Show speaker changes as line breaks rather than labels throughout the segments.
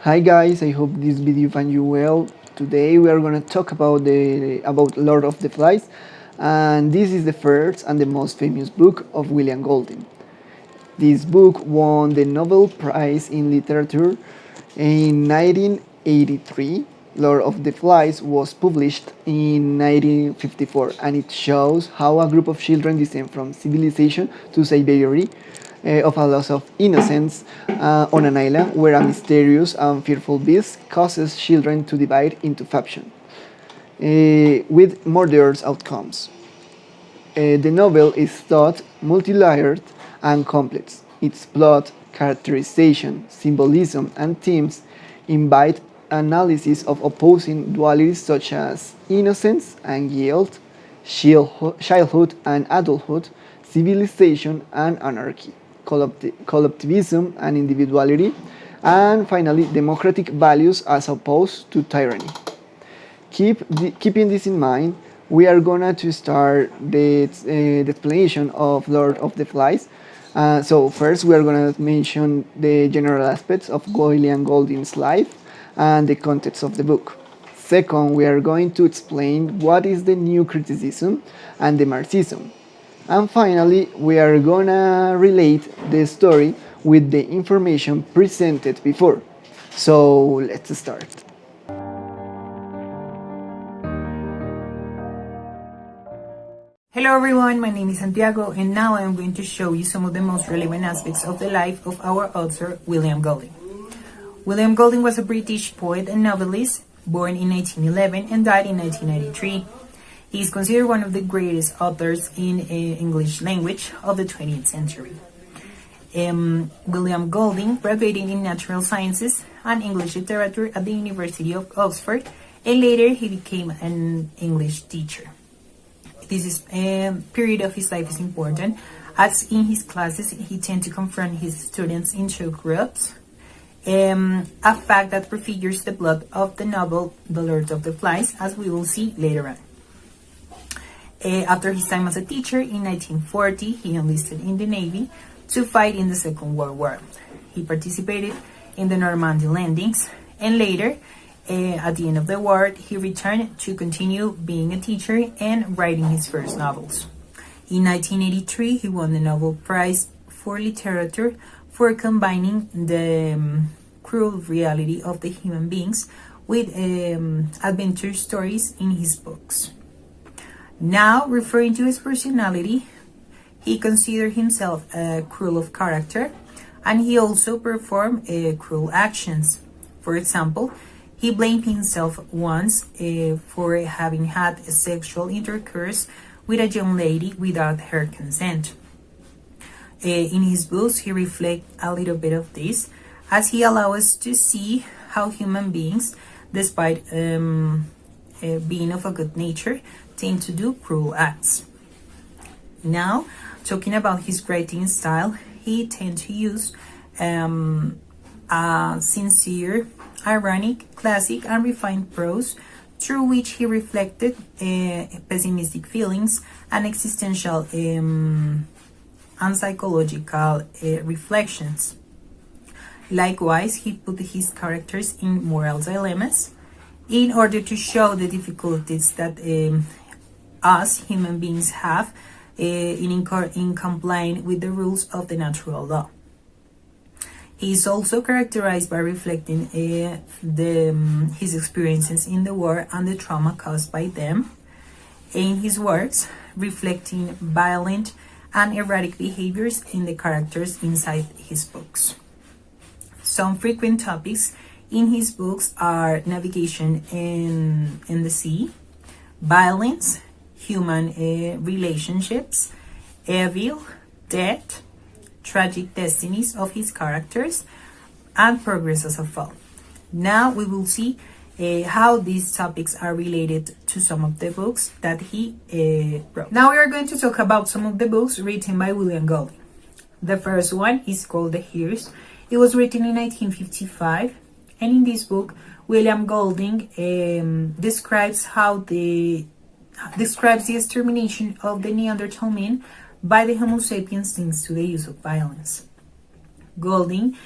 Hi guys, I hope this video finds you well. Today we are gonna talk about Lord of the Flies, and this is the first and the most famous book of William Golding. This book won the Nobel Prize in Literature in 1983. Lord of the Flies was published in 1954, and it shows how a group of children descend from civilization to savagery, of a loss of innocence on an island where a mysterious and fearful beast causes children to divide into factions, with murderous outcomes. The novel is thought multilayered and complex. Its plot, characterization, symbolism, and themes invite analysis of opposing dualities such as innocence and guilt, childhood and adulthood, civilization and anarchy, collectivism and individuality, and finally, democratic values as opposed to tyranny. Keeping this in mind, we are gonna to start the explanation of Lord of the Flies. So first, we are gonna mention the general aspects of William Golding's life and the context of the book. Second, we are going to explain what is the new criticism and the Marxism. And finally, we are gonna relate the story with the information presented before. So let's start.
Hello everyone, my name is Santiago and now I am going to show you some of the most relevant aspects of the life of our author, William Golding. William Golding was a British poet and novelist, born in 1911 and died in 1993. He is considered one of the greatest authors in English language of the 20th century. William Golding graduated in natural sciences and English literature at the University of Oxford, and later he became an English teacher. This period of his life is important, as in his classes he tends to confront his students in two groups, a fact that prefigures the plot of the novel The Lord of the Flies, as we will see later on. After his time as a teacher in 1940, he enlisted in the Navy to fight in the Second World War. He participated in the Normandy landings, and later, at the end of the war, he returned to continue being a teacher and writing his first novels. In 1983, he won the Nobel Prize for Literature for combining the cruel reality of the human beings with adventure stories in his books. Now, referring to his personality, he considered himself cruel of character, and he also performed cruel actions. For example, he blamed himself once for having had a sexual intercourse with a young lady without her consent. In his books, he reflects a little bit of this, as he allows us to see how human beings, despite being of a good nature, tend to do cruel acts. Now, talking about his writing style, he tends to use a sincere, ironic, classic, and refined prose through which he reflected pessimistic feelings and existential and psychological reflections. Likewise, he put his characters in moral dilemmas in order to show the difficulties that us human beings have in complying with the rules of the natural law. He is also characterized by reflecting his experiences in the war and the trauma caused by them. In his works, reflecting violent and erratic behaviors in the characters inside his books. Some frequent topics in his books are navigation in the sea, violence, human relationships, evil, death, tragic destinies of his characters, and progress as a fall. Now we will see how these topics are related to some of the books that he wrote. Now we are going to talk about some of the books written by William Golding. The first one is called The Hears. It was written in 1955, and in this book, William Golding describes the extermination of the Neanderthal men by the Homo sapiens thanks to the use of violence. Golding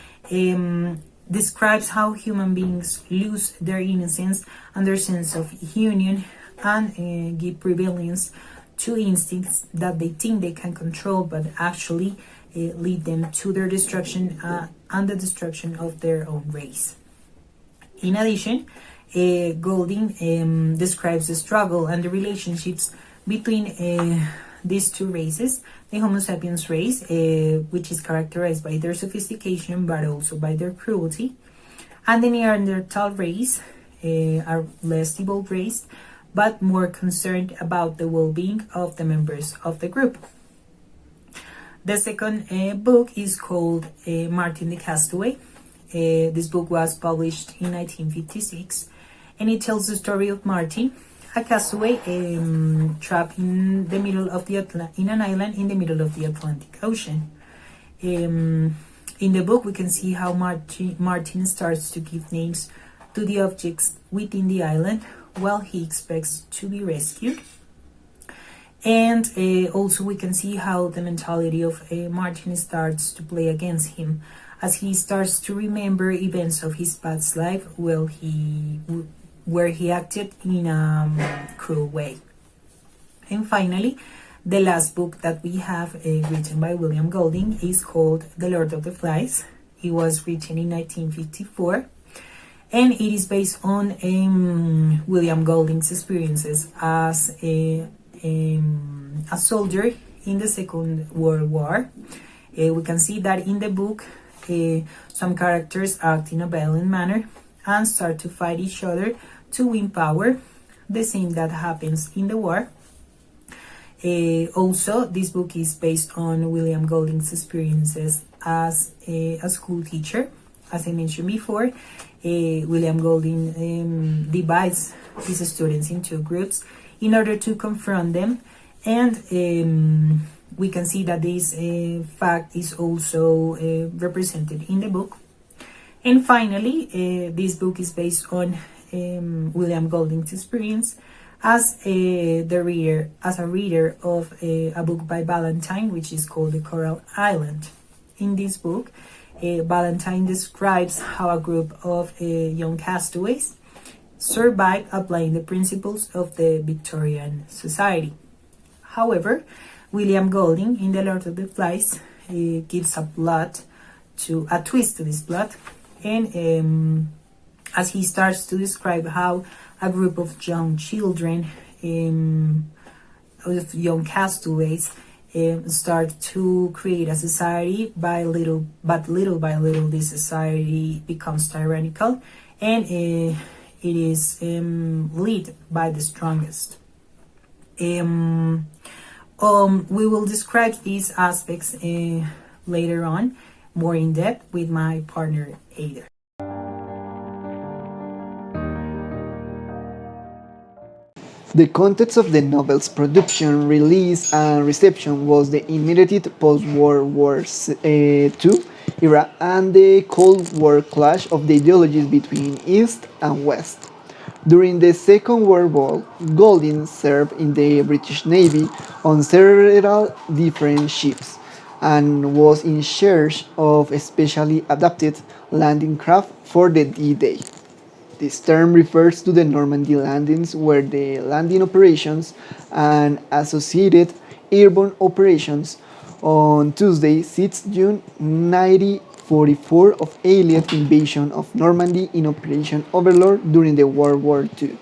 describes how human beings lose their innocence and their sense of union and give prevalence to instincts that they think they can control, but actually lead them to their destruction and the destruction of their own race. In addition, Golding describes the struggle and the relationships between these two races, the Homo sapiens race, which is characterized by their sophistication but also by their cruelty, and the Neanderthal race, a less evolved race, but more concerned about the well-being of the members of the group. The second book is called Martin the Castaway. This book was published in 1956, and it tells the story of Martin, a castaway trapped in the middle of the in an island in the middle of the Atlantic Ocean. In the book, we can see how Martin starts to give names to the objects within the island while he expects to be rescued. And also we can see how the mentality of Martin starts to play against him as he starts to remember events of his past life where he acted in a cruel way. And finally, the last book that we have written by William Golding is called The Lord of the Flies. It was written in 1954, and it is based on William Golding's experiences as a soldier in the Second World War. We can see that in the book some characters act in a violent manner and start to fight each other to win power, the same that happens in the war. Also, this book is based on William Golding's experiences as a school teacher. As I mentioned before, William Golding divides his students into groups in order to confront them, and we can see that this fact is also represented in the book. And finally, this book is based on William Golding's experience as a reader of a book by Valentine, which is called The Coral Island. In this book, Valentine describes how a group of young castaways survived applying the principles of the Victorian society. However, William Golding, in The Lord of the Flies, gives a twist to this plot, and as he starts to describe how a group of young children, of young castaways, start to create a society little by little this society becomes tyrannical, and it is led by the strongest. We will describe these aspects later on more in depth with my partner Ada.
The context of the novel's production, release, and reception was the immediate post-World War II era and the Cold War clash of the ideologies between East and West. During the Second World War, Golding served in the British Navy on several different ships and was in charge of specially adapted landing craft for the D-Day. This term refers to the Normandy landings where the landing operations and associated airborne operations on Tuesday, 6 June 1944 of Allied invasion of Normandy in Operation Overlord during the World War II.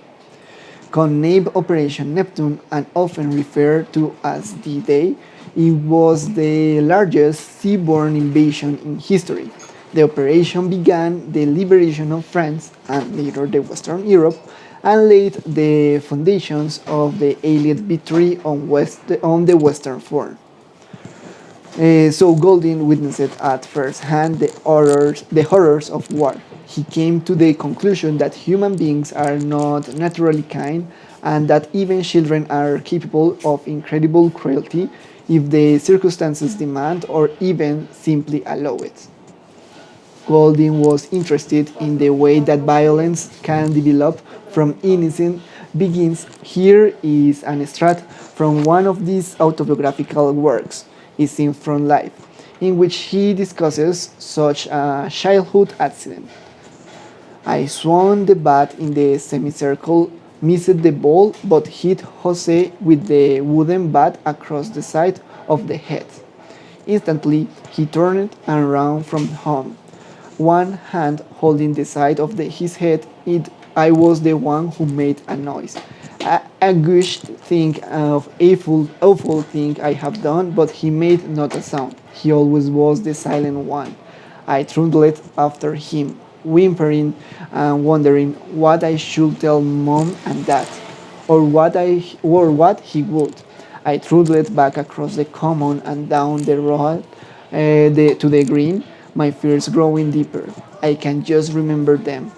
Codenamed Operation Neptune and often referred to as D-Day, it was the largest seaborne invasion in history. The operation began the liberation of France and later the Western Europe and laid the foundations of the Allied victory on the Western Front. So Golding witnessed at first hand the horrors of war. He came to the conclusion that human beings are not naturally kind and that even children are capable of incredible cruelty if the circumstances demand or even simply allow it. Golding was interested in the way that violence can develop from innocent beginnings. Here is an extract from one of these autobiographical works, A Scene from Life. in which he discusses such a childhood accident. I swung the bat in the semicircle, missed the ball, but hit Jose with the wooden bat across the side of the head. Instantly, he turned and ran from home, one hand holding the side of his head. I was the one who made a noise. A gush thing of awful thing I have done, but he made not a sound. He always was the silent one. I trundled after him, whimpering and wondering what I should tell mom and dad, or what he would. I trundled back across the common and down the road to the green, my fears growing deeper. I can just remember them.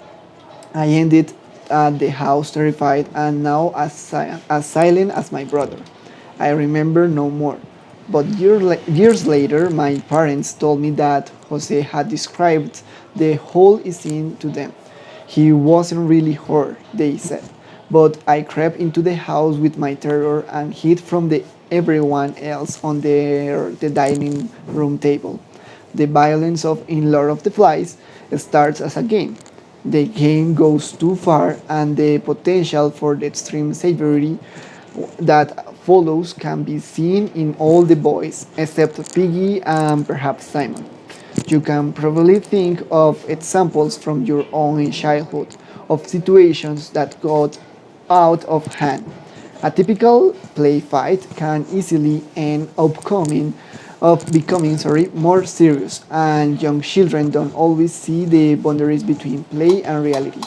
I ended at the house terrified and now as silent as my brother. I remember no more. But years later, my parents told me that Jose had described the whole scene to them. He wasn't really hurt, they said. But I crept into the house with my terror and hid from everyone else on the dining room table. The violence of In Lord of the Flies starts as a game. The game goes too far, and the potential for the extreme savagery that follows can be seen in all the boys, except Piggy and perhaps Simon. You can probably think of examples from your own childhood of situations that got out of hand. A typical play fight can easily end up becoming more serious, and young children don't always see the boundaries between play and reality.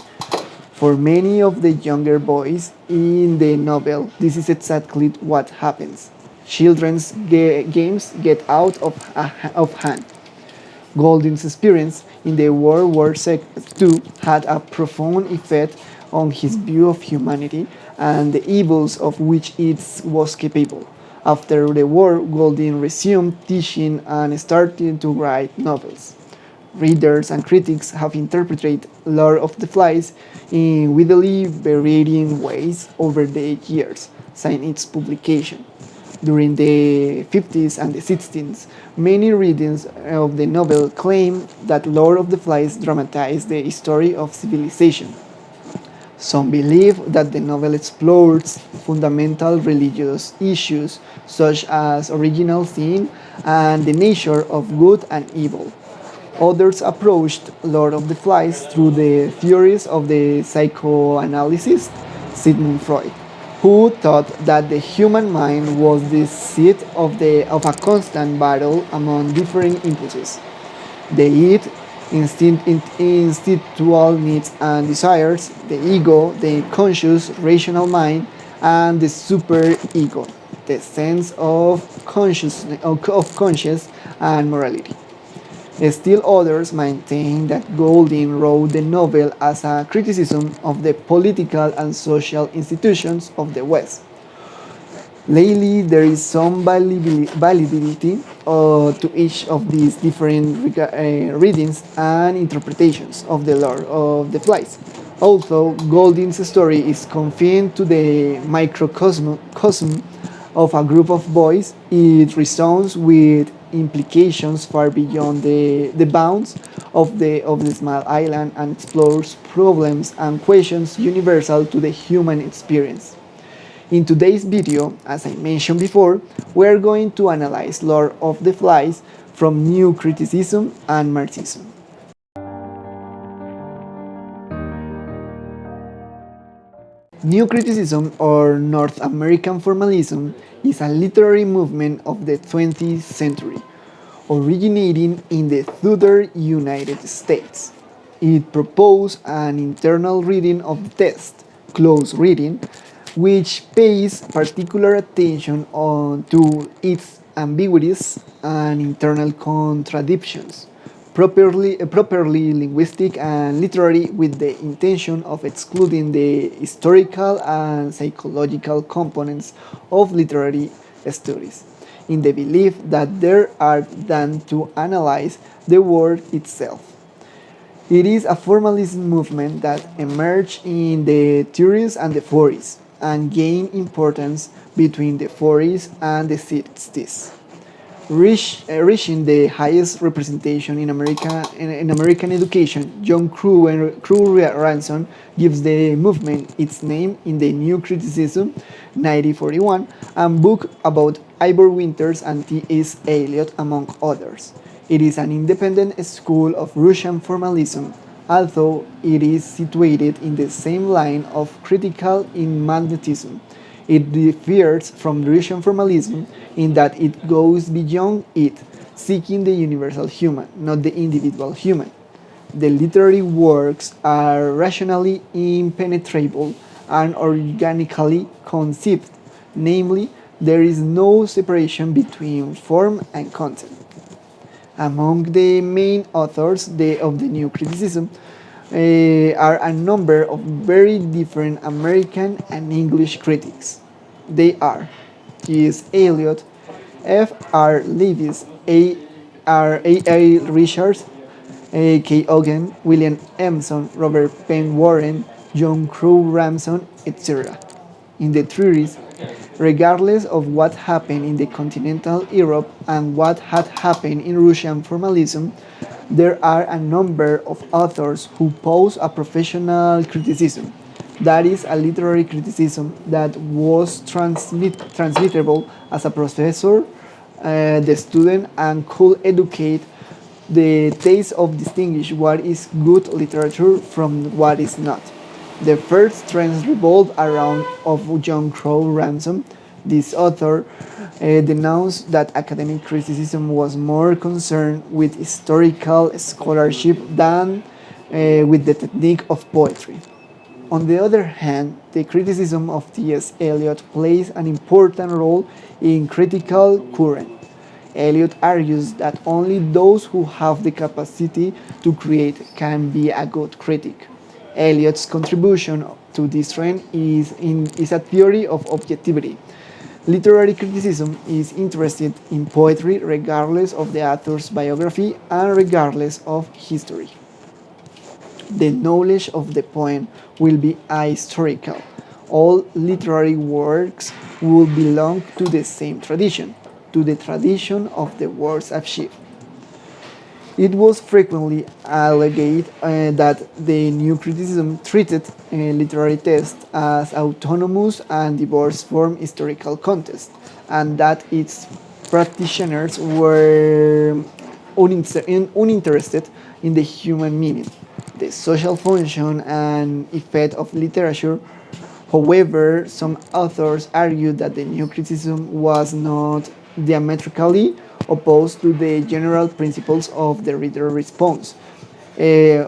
For many of the younger boys in the novel, this is exactly what happens. Children's games get out of hand. Golding's experience in the World War II had a profound effect on his view of humanity and the evils of which it was capable. After the war, Golding resumed teaching and started to write novels. Readers and critics have interpreted Lord of the Flies in widely varying ways over the years since its publication. During the 50s and the 60s, many readings of the novel claim that Lord of the Flies dramatized the history of civilization. Some believe that the novel explores fundamental religious issues such as original sin and the nature of good and evil. Others approached Lord of the Flies through the theories of the psychoanalyst Sigmund Freud, who thought that the human mind was the seat of a constant battle among different impulses: the id, instinctual needs and desires, the ego, the conscious rational mind, and the superego, the sense of conscience and morality. Still others maintain that Golding wrote the novel as a criticism of the political and social institutions of the West. Lately, there is some validity to each of these different readings and interpretations of the Lord of the Flies. Although Golding's story is confined to the microcosm of a group of boys, it resounds with implications far beyond the bounds of the small island and explores problems and questions universal to the human experience. In today's video, as I mentioned before, we are going to analyze Lord of the Flies from New Criticism and Marxism. New Criticism, or North American Formalism, is a literary movement of the 20th century, originating in the Southern United States. It proposed an internal reading of the text, close reading, which pays particular attention to its ambiguities and internal contradictions, properly linguistic and literary, with the intention of excluding the historical and psychological components of literary studies, in the belief that there are than to analyze the word itself. It is a formalism movement that emerged in the 30s and the 40s and gained importance between the 40s and the 60s. reaching the highest representation in in American education. John Crew Ransom gives the movement its name in the New Criticism, 1941, and book about Ivor Winters and T.S. Eliot, among others. It is an independent school of Russian formalism, although it is situated in the same line of critical immanentism. It differs from Russian formalism in that it goes beyond it, seeking the universal human, not the individual human. The literary works are rationally impenetrable and organically conceived, namely, there is no separation between form and content. Among the main authors of the New Criticism are a number of very different American and English critics. They are T.S. Eliot, F.R. Lewis, A. Richards, A.K. Ogden, William Emerson, Robert Penn Warren, John Crow Ramson, etc. In the treatise, regardless of what happened in the continental Europe and what had happened in Russian formalism, there are a number of authors who pose a professional criticism, that is, a literary criticism that was transmittable as a professor, the student, and could educate the taste of distinguish what is good literature from what is not. The first trends revolve around of John Crow Ransom. This author denounced that academic criticism was more concerned with historical scholarship than with the technique of poetry. On the other hand, the criticism of T.S. Eliot plays an important role in critical current. Eliot argues that only those who have the capacity to create can be a good critic. Eliot's contribution to this trend is a theory of objectivity. Literary criticism is interested in poetry regardless of the author's biography and regardless of history. The knowledge of the poem will be ahistorical. All literary works will belong to the same tradition, to the tradition of the works achieved. It was frequently alleged that the new criticism treated literary text as autonomous and divorced from historical context, and that its practitioners were uninterested in the human meaning, the social function and effect of literature. However, some authors argue that the new criticism was not diametrically opposed to the general principles of the reader response, uh,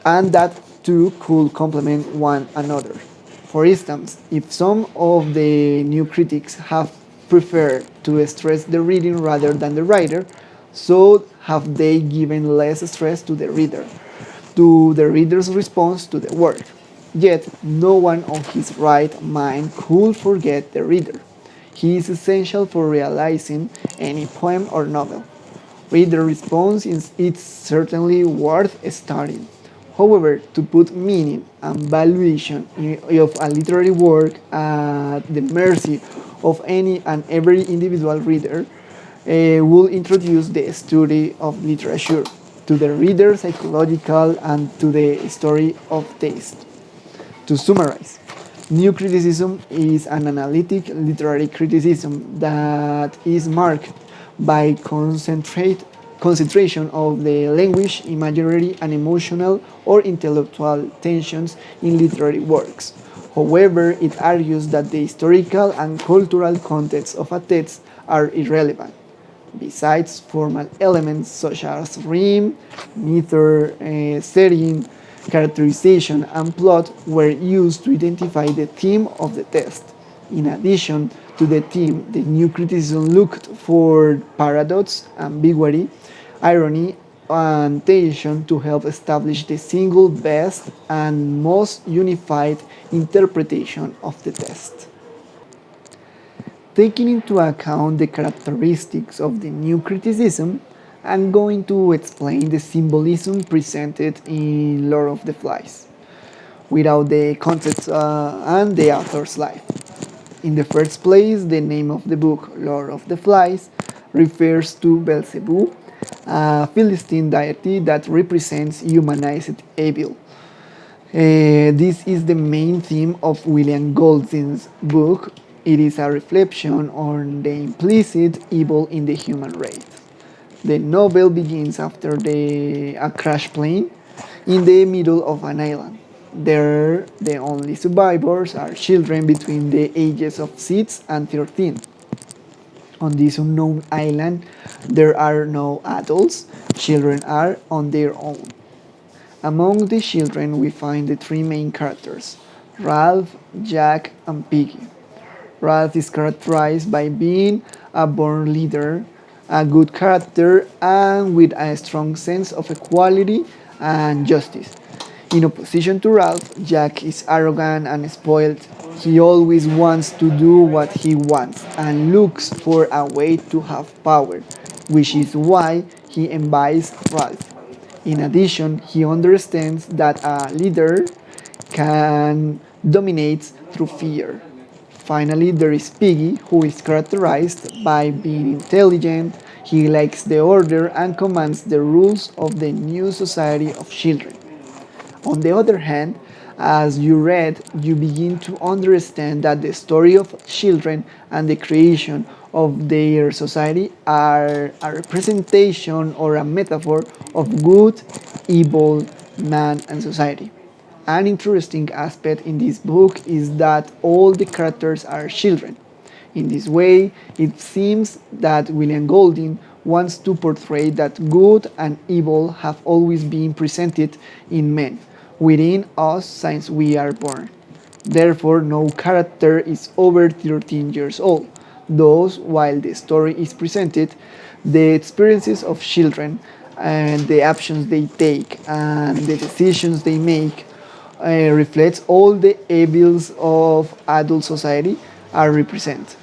and that two could complement one another. For instance, if some of the new critics have preferred to stress the reading rather than the writer, so have they given less stress to the reader's response to the work. Yet, no one on his right mind could forget the reader. He is essential for realizing any poem or novel. Reader response is it's certainly worth studying. However, to put meaning and valuation of a literary work at the mercy of any and every individual reader will introduce the study of literature to the reader's psychological and to the story of taste. To summarize, new criticism is an analytic literary criticism that is marked by concentration of the language, imaginary, and emotional or intellectual tensions in literary works. However, it argues that the historical and cultural context of a text are irrelevant. Besides, formal elements such as rhyme, meter, setting, characterization, and plot were used to identify the theme of the text. In addition to the theme, the new criticism looked for paradox, ambiguity, irony, and tension to help establish the single best and most unified interpretation of the text. Taking into account the characteristics of the new criticism, I'm going to explain the symbolism presented in Lord of the Flies, without the context and the author's life. In the first place, the name of the book, Lord of the Flies, refers to Beelzebub, a Philistine deity that represents humanized evil. This is the main theme of William Golding's book. It is a reflection on the implicit evil in the human race. The novel begins after a crash plane in the middle of an island. There, the only survivors are children between the ages of 6 and 13. On this unknown island, there are no adults. Children are on their own. Among the children, we find the three main characters: Ralph, Jack, and Piggy. Ralph is characterized by being a born leader, a good character, and with a strong sense of equality and justice. In opposition to Ralph, Jack is arrogant and spoiled. He always wants to do what he wants and looks for a way to have power, which is why he envies Ralph. In addition, he understands that a leader can dominate through fear. Finally, there is Piggy, who is characterized by being intelligent. He likes the order and commands the rules of the new society of children. On the other hand, as you read, you begin to understand that the story of children and the creation of their society are a representation or a metaphor of good, evil, man, and society. An interesting aspect in this book is that all the characters are children. In this way, it seems that William Golding wants to portray that good and evil have always been presented in men, within us since we are born. Therefore, no character is over 13 years old. Thus, while the story is presented, the experiences of children and the actions they take and the decisions they make reflects all the evils of adult society are represented.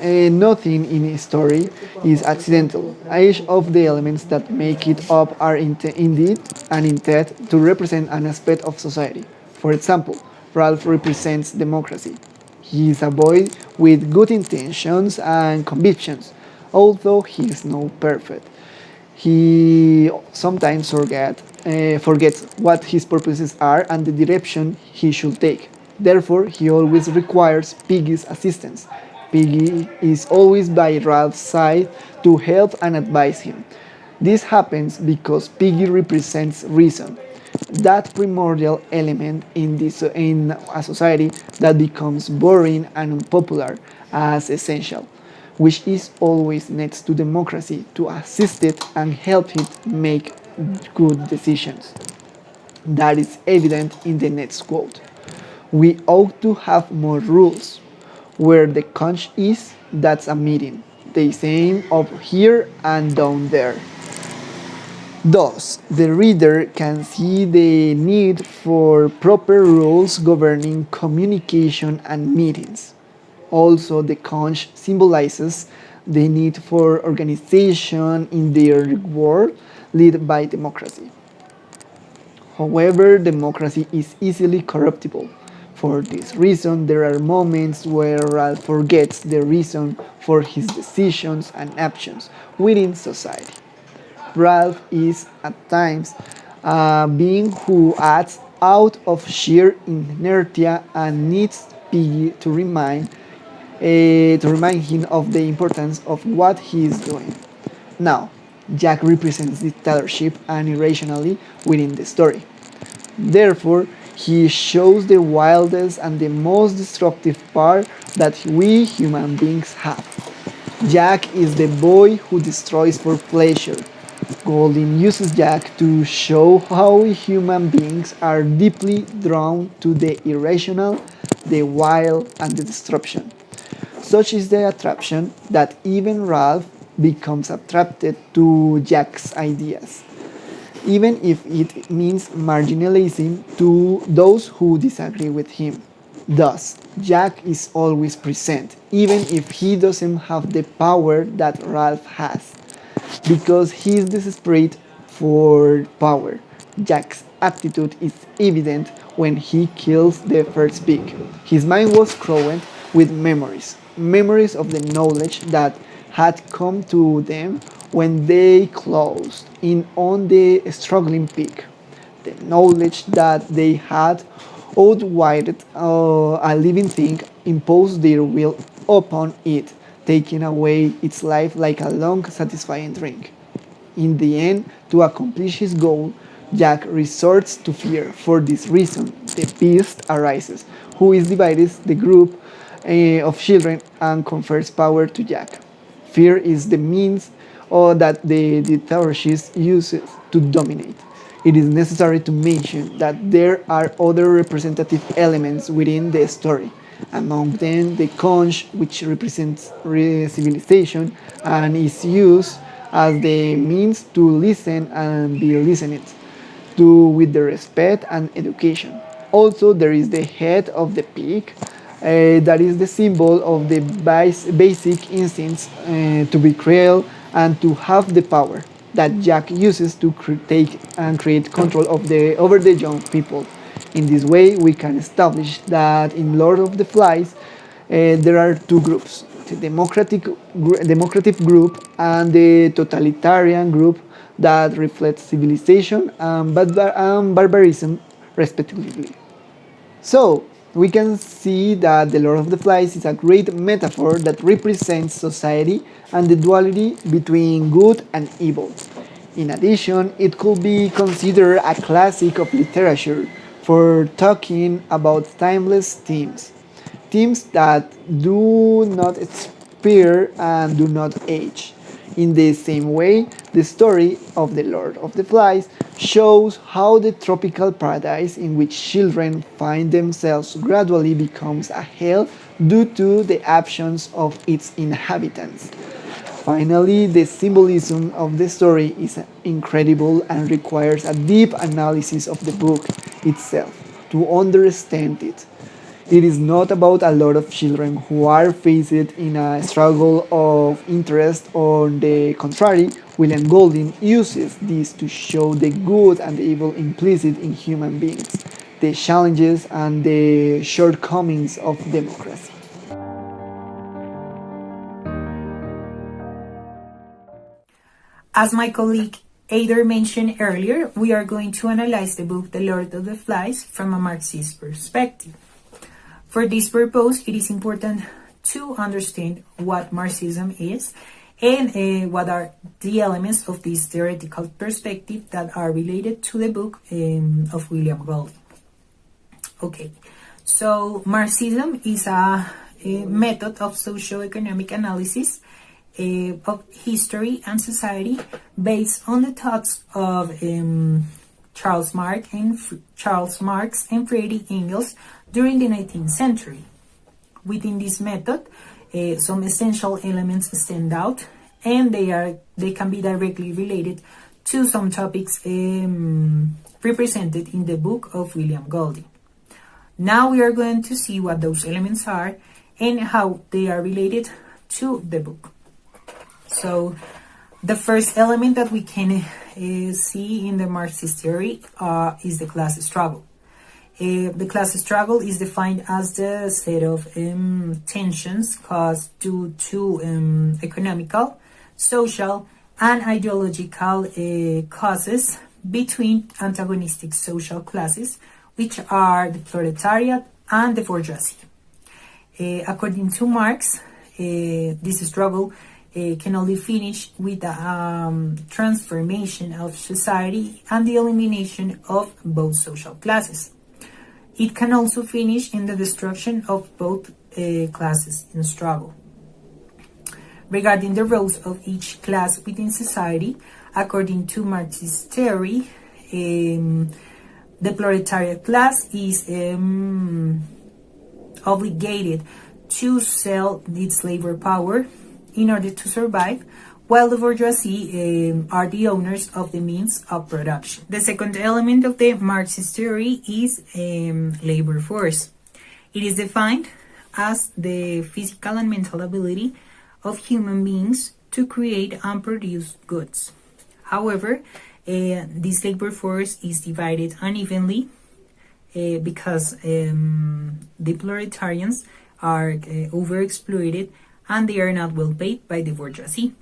Nothing in a story is accidental. Each of the elements that make it up are indeed and intended to represent an aspect of society. For example, Ralph represents democracy. He is a boy with good intentions and convictions, although he is not perfect. He sometimes forgets what his purposes are and the direction he should take. Therefore, he always requires Piggy's assistance. Piggy is always by Ralph's side to help and advise him. This happens because Piggy represents reason, that primordial element in a society that becomes boring and unpopular as essential, which is always next to democracy to assist it and help it make good decisions. That is evident in the next quote. We ought to have more rules. Where the conch is, that's a meeting. They saying up here and down there. Thus, the reader can see the need for proper rules governing communication and meetings. Also, the conch symbolizes the need for organization in their world led by democracy. However, democracy is easily corruptible. For this reason, there are moments where Ralph forgets the reason for his decisions and actions within society. Ralph is at times a being who acts out of sheer inertia and needs Piggy to remind him of the importance of what he is doing. Now, Jack represents dictatorship and irrationality within the story. Therefore, he shows the wildest and the most destructive part that we human beings have. Jack is the boy who destroys for pleasure. Golding uses Jack to show how human beings are deeply drawn to the irrational, the wild, and the destruction. Such is the attraction that even Ralph becomes attracted to Jack's ideas, even if it means marginalizing to those who disagree with him. Thus, Jack is always present, even if he doesn't have the power that Ralph has, because he is desperate for power. Jack's attitude is evident when he kills the first pig. His mind was crowded with memories, memories of the knowledge that had come to them when they closed in on the struggling peak. The knowledge that they had outwitted a living thing imposed their will upon it, taking away its life like a long, satisfying drink. In the end, to accomplish his goal, Jack resorts to fear. For this reason, the beast arises, who is divided the group of children and confers power to Jack. Fear is the means that the dictatorship uses to dominate. It is necessary to mention that there are other representative elements within the story, among them the conch, which represents civilization and is used as the means to listen and be listened to with the respect and education. Also, there is the head of the pig, that is the symbol of the basic instincts to be cruel and to have the power that Jack uses to take and create control of over the young people. In this way, we can establish that in Lord of the Flies, there are two groups: the democratic group and the totalitarian group that reflects civilization and barbarism, respectively. So, we can see that The Lord of the Flies is a great metaphor that represents society and the duality between good and evil. In addition, it could be considered a classic of literature for talking about timeless themes. Themes that do not expire and do not age. In the same way, the story of The Lord of the Flies shows how the tropical paradise in which children find themselves gradually becomes a hell due to the actions of its inhabitants. Finally, the symbolism of the story is incredible and requires a deep analysis of the book itself to understand it. It is not about a lot of children who are faced in a struggle of interest. On the contrary, William Golding uses this to show the good and the evil implicit in human beings, the challenges and the shortcomings of democracy.
As my colleague Ada mentioned earlier, we are going to analyze the book The Lord of the Flies from a Marxist perspective. For this purpose, it is important to understand what Marxism is and what are the elements of this theoretical perspective that are related to the book of William Golding. Okay, so Marxism is a method of socio-economic analysis of history and society based on the thoughts of Charles Marx and Friedrich Engels during the 19th century. Within this method, some essential elements stand out, and they can be directly related to some topics represented in the book of William Golding. Now we are going to see what those elements are and how they are related to the book. So, the first element that we can see in the Marxist theory is the class struggle. The class struggle is defined as the set of tensions caused due to economical, social, and ideological causes between antagonistic social classes, which are the proletariat and the bourgeoisie. According to Marx, this struggle can only finish with the transformation of society and the elimination of both social classes. It can also finish in the destruction of both classes in struggle. Regarding the roles of each class within society, according to Marxist theory, the proletariat class is obligated to sell its labor power in order to survive, while the bourgeoisie are the owners of the means of production. The second element of the Marxist theory is labor force. It is defined as the physical and mental ability of human beings to create and produce goods. However, this labor force is divided unevenly because the proletarians are overexploited and they are not well paid by the bourgeoisie.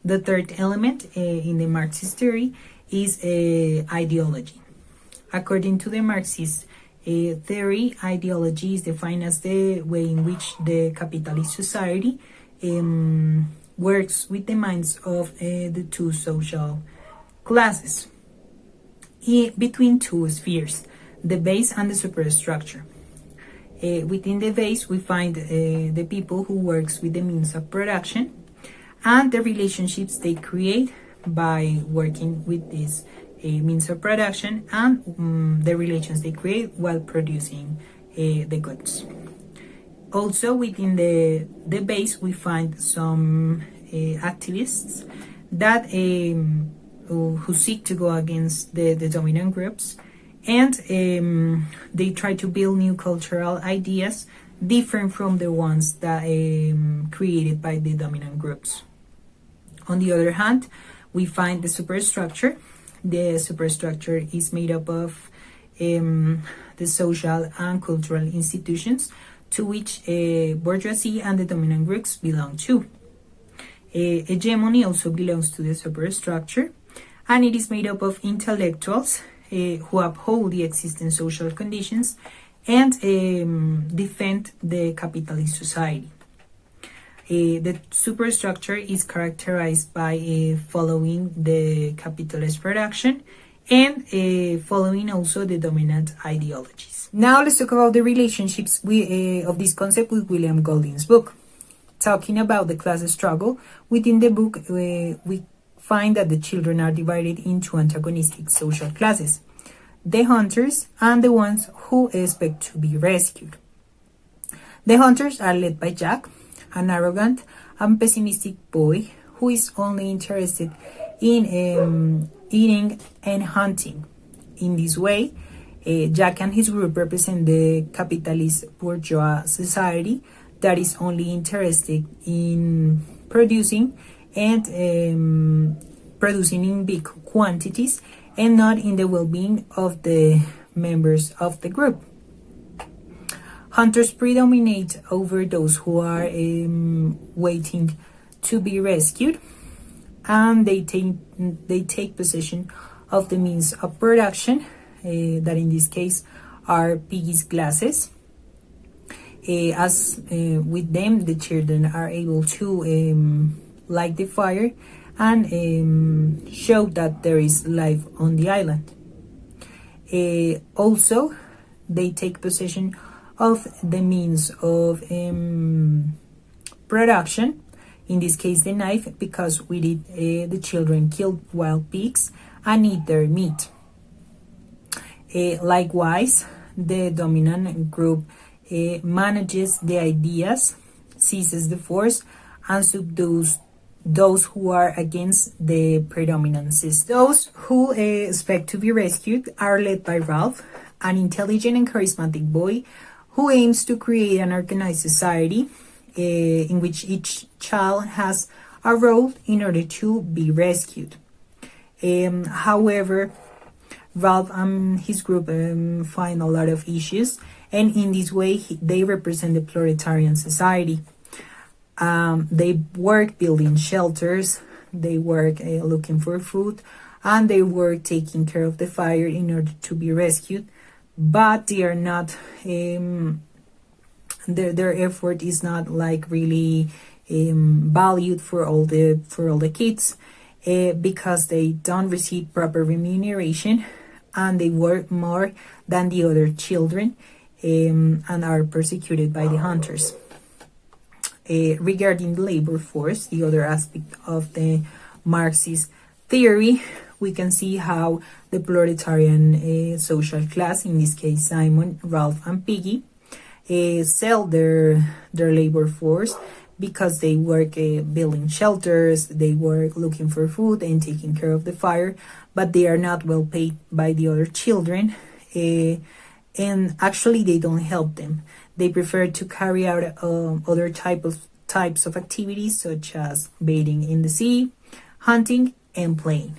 The third element in the Marxist theory is ideology. According to the Marxist theory, ideology is defined as the way in which the capitalist society works with the minds of the two social classes between two spheres, the base and the superstructure. Within the base, we find the people who works with the means of production and the relationships they create by working with this means of production and the relations they create while producing the goods. Also, within the base, we find some activists that who seek to go against the dominant groups, and they try to build new cultural ideas different from the ones that created by the dominant groups. On the other hand, we find the superstructure. The superstructure is made up of the social and cultural institutions to which bourgeoisie and the dominant groups belong to. Hegemony also belongs to the superstructure, and it is made up of intellectuals who uphold the existing social conditions and defend the capitalist society. The superstructure is characterized by following the capitalist production and following also the dominant ideologies. Now let's talk about the relationships of this concept with William Golding's book. Talking about the class struggle, within the book we find that the children are divided into antagonistic social classes: the hunters and the ones who expect to be rescued. The hunters are led by Jack, an arrogant and pessimistic boy who is only interested in eating and hunting. In this way, Jack and his group represent the capitalist bourgeois society that is only interested in producing and producing in big quantities and not in the well-being of the members of the group. Hunters predominate over those who are waiting to be rescued, and they take possession of the means of production, that in this case are Piggy's glasses. As with them, the children are able to light the fire and show that there is life on the island. Also, they take possession of the means of production, in this case the knife, because with it the children kill wild pigs and eat their meat. Likewise, the dominant group manages the ideas, seizes the force, and subdues those who are against the predominant system. Those who expect to be rescued are led by Ralph, an intelligent and charismatic boy who aims to create an organized society in which each child has a role in order to be rescued. However, Ralph and his group find a lot of issues, and in this way they represent the proletarian society. They work building shelters, they work looking for food, and they work taking care of the fire in order to be rescued, but they are not their effort is not like really valued for all the kids, because they don't receive proper remuneration and they work more than the other children, and are persecuted by the hunters. Regarding the labor force, the other aspect of the Marxist theory, we can see how the proletarian social class, in this case Simon, Ralph, and Piggy, sell their labor force because they work building shelters, they work looking for food and taking care of the fire, but they are not well paid by the other children, and actually they don't help them. They prefer to carry out other types of activities, such as bathing in the sea, hunting, and playing.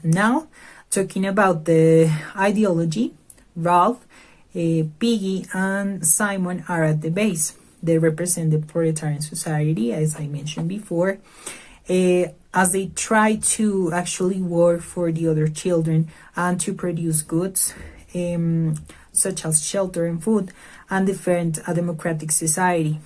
Now, talking about the ideology, Ralph, Piggy, and Simon are at the base. they represent the proletarian society, as I mentioned before, as they try to actually work for the other children and to produce goods, such as shelter and food, and defend a democratic society.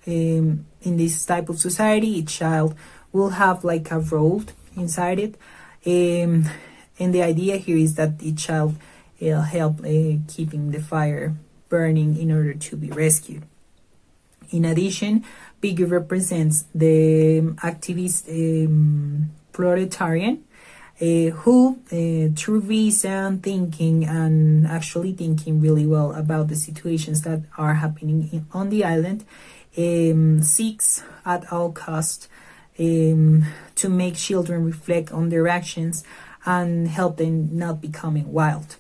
In this type of society, each child will have like a role inside it. And the idea here is that each child will help keeping the fire burning in order to be rescued. In addition, Piggy represents the activist proletarian who, through reason, thinking, and actually thinking really well about the situations that are happening on the island, seeks at all cost to make children reflect on their actions and help them not becoming wild.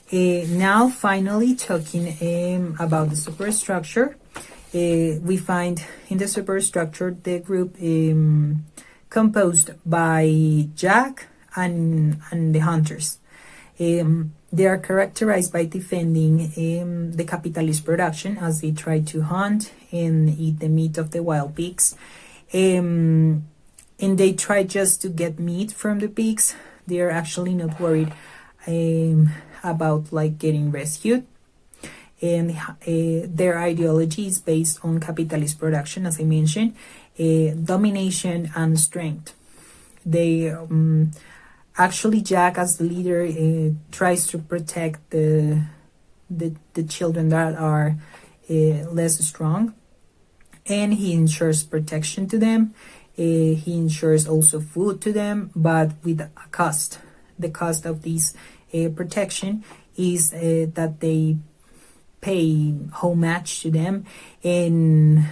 Now, finally, talking about the superstructure, we find in the superstructure the group composed by Jack and the hunters. They are characterized by defending the capitalist production as they try to hunt and eat the meat of the wild pigs. And they try just to get meat from the pigs. They are actually not worried about like getting rescued. And their ideology is based on capitalist production, as I mentioned, domination and strength. They actually, Jack as the leader tries to protect the children that are less strong, and he ensures protection to them. He ensures also food to them, but with a cost. The cost of this protection is that they pay homage to them, and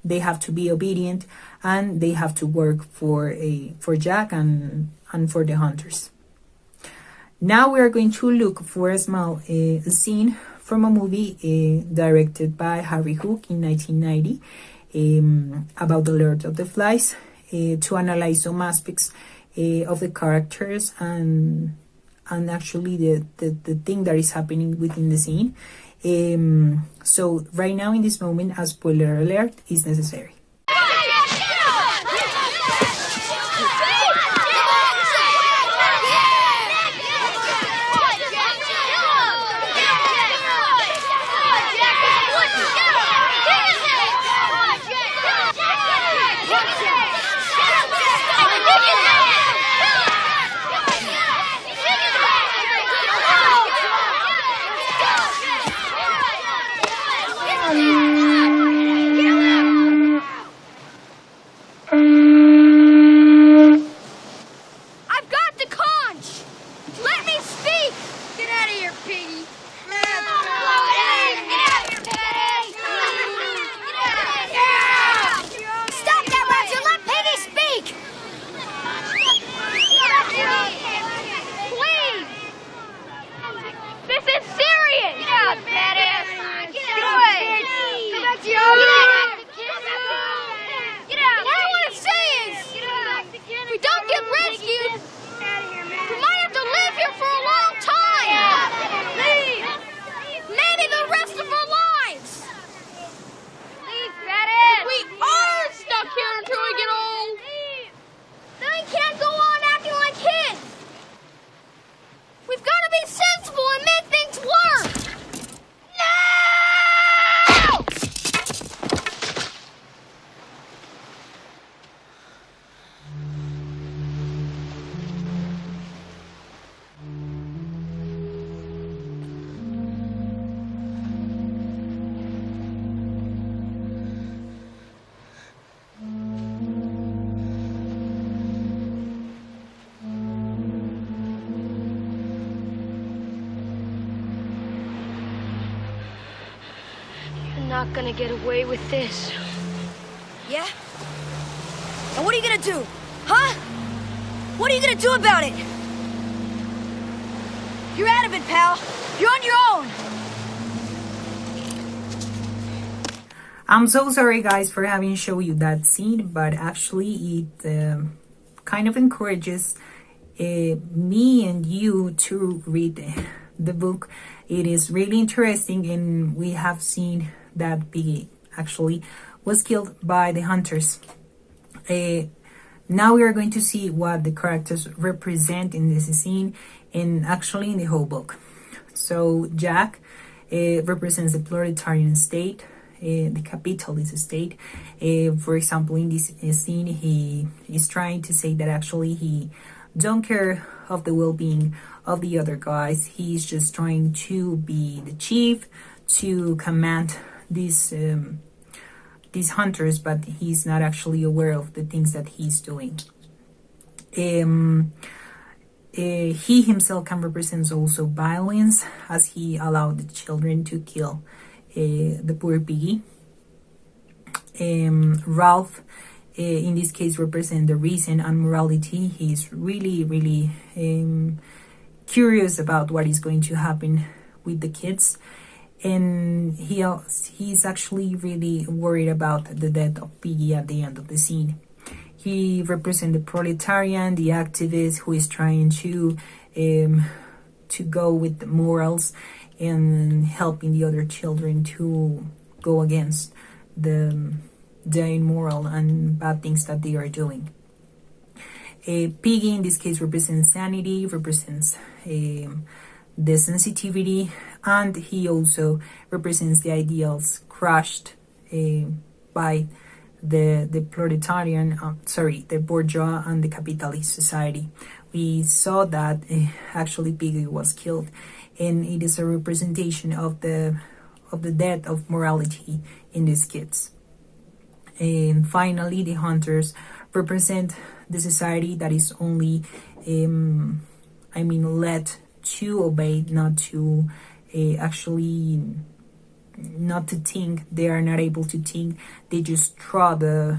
they have to be obedient, and they have to work for Jack and for the hunters. Now we are going to look for a small scene from a movie directed by Harry Hook in 1990 about the Lord of the Flies, to analyze some aspects of the characters and actually the thing that is happening within the scene. So right now, in this moment, a spoiler alert is necessary.
Not gonna get away with this.
Yeah? And what are you gonna do? Huh? What are you gonna do about it? You're out of it, pal. You're on your own.
I'm so sorry, guys, for having shown you that scene, but actually it kind of encourages me and you to read the book. It is really interesting, and we have seen that Piggy actually was killed by the hunters. Now we are going to see what the characters represent in this scene and actually in the whole book. So Jack represents the proletarian state, the capitalist state. For example, in this scene, he is trying to say that actually he don't care of the well-being of the other guys. He's just trying to be the chief, to command these hunters, but he's not actually aware of the things that he's doing. He himself can represent also violence, as he allowed the children to kill the poor Piggy. Ralph, in this case, represents the reason and morality. He's really curious about what is going to happen with the kids, and he's actually really worried about the death of Piggy at the end of the scene. He represents the proletarian, the activist who is trying to go with the morals and helping the other children to go against the immoral and bad things that they are doing. Piggy in this case represents sanity, represents the sensitivity, and he also represents the ideals crushed by the proletarian, the bourgeois and the capitalist society. We saw that actually Piggy was killed, and it is a representation of the death of morality in these kids. And finally, the hunters represent the society that is only, led to obey, not to not to think. They are not able to think. They just throw the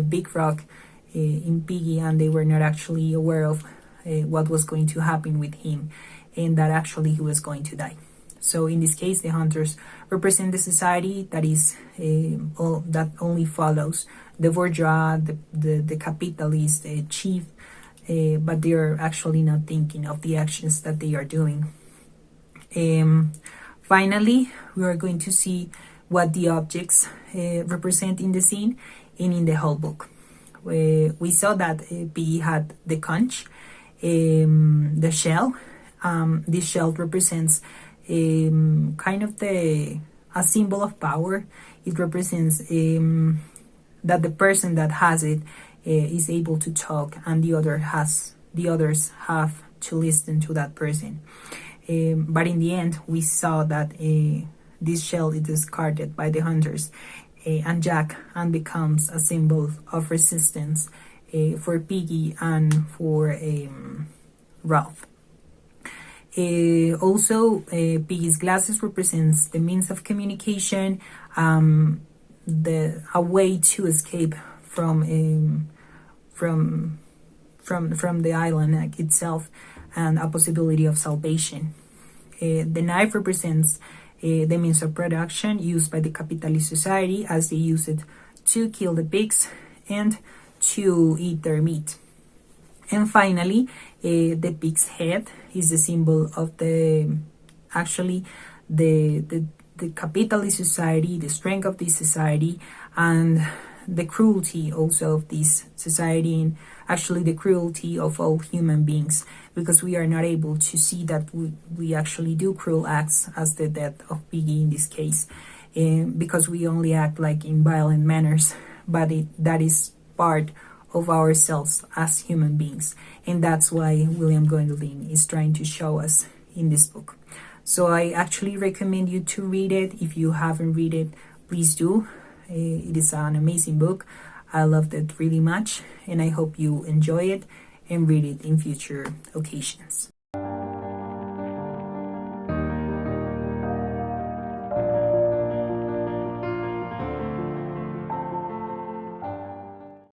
big rock in Piggy, and they were not actually aware of what was going to happen with him, and that actually he was going to die. So in this case, the hunters represent the society that is that only follows the bourgeois, the capitalist, the chief, but they are actually not thinking of the actions that they are doing. Finally, we are going to see what the objects represent in the scene and in the whole book. We saw that Piggy had the conch, the shell. This shell represents kind of a symbol of power. It represents that the person that has it is able to talk, and the others have to listen to that person. But in the end, we saw that this shell is discarded by the hunters and Jack, and becomes a symbol of resistance for Piggy and for Ralph. Also, Piggy's glasses represents the means of communication, a way to escape from the island itself, and a possibility of salvation. The knife represents the means of production used by the capitalist society, as they use it to kill the pigs and to eat their meat. And finally, the pig's head is the symbol of the capitalist society, the strength of this society, and the cruelty also of this society, and actually the cruelty of all human beings, because we are not able to see that we actually do cruel acts, as the death of Piggy in this case, because we only act like in violent manners, but that is part of ourselves as human beings, and that's why William Gwendolen is trying to show us in this book. So I actually recommend you to read it. If you haven't read it, please do. It is an amazing book. I loved it really much, and I hope you enjoy it and read it in future occasions.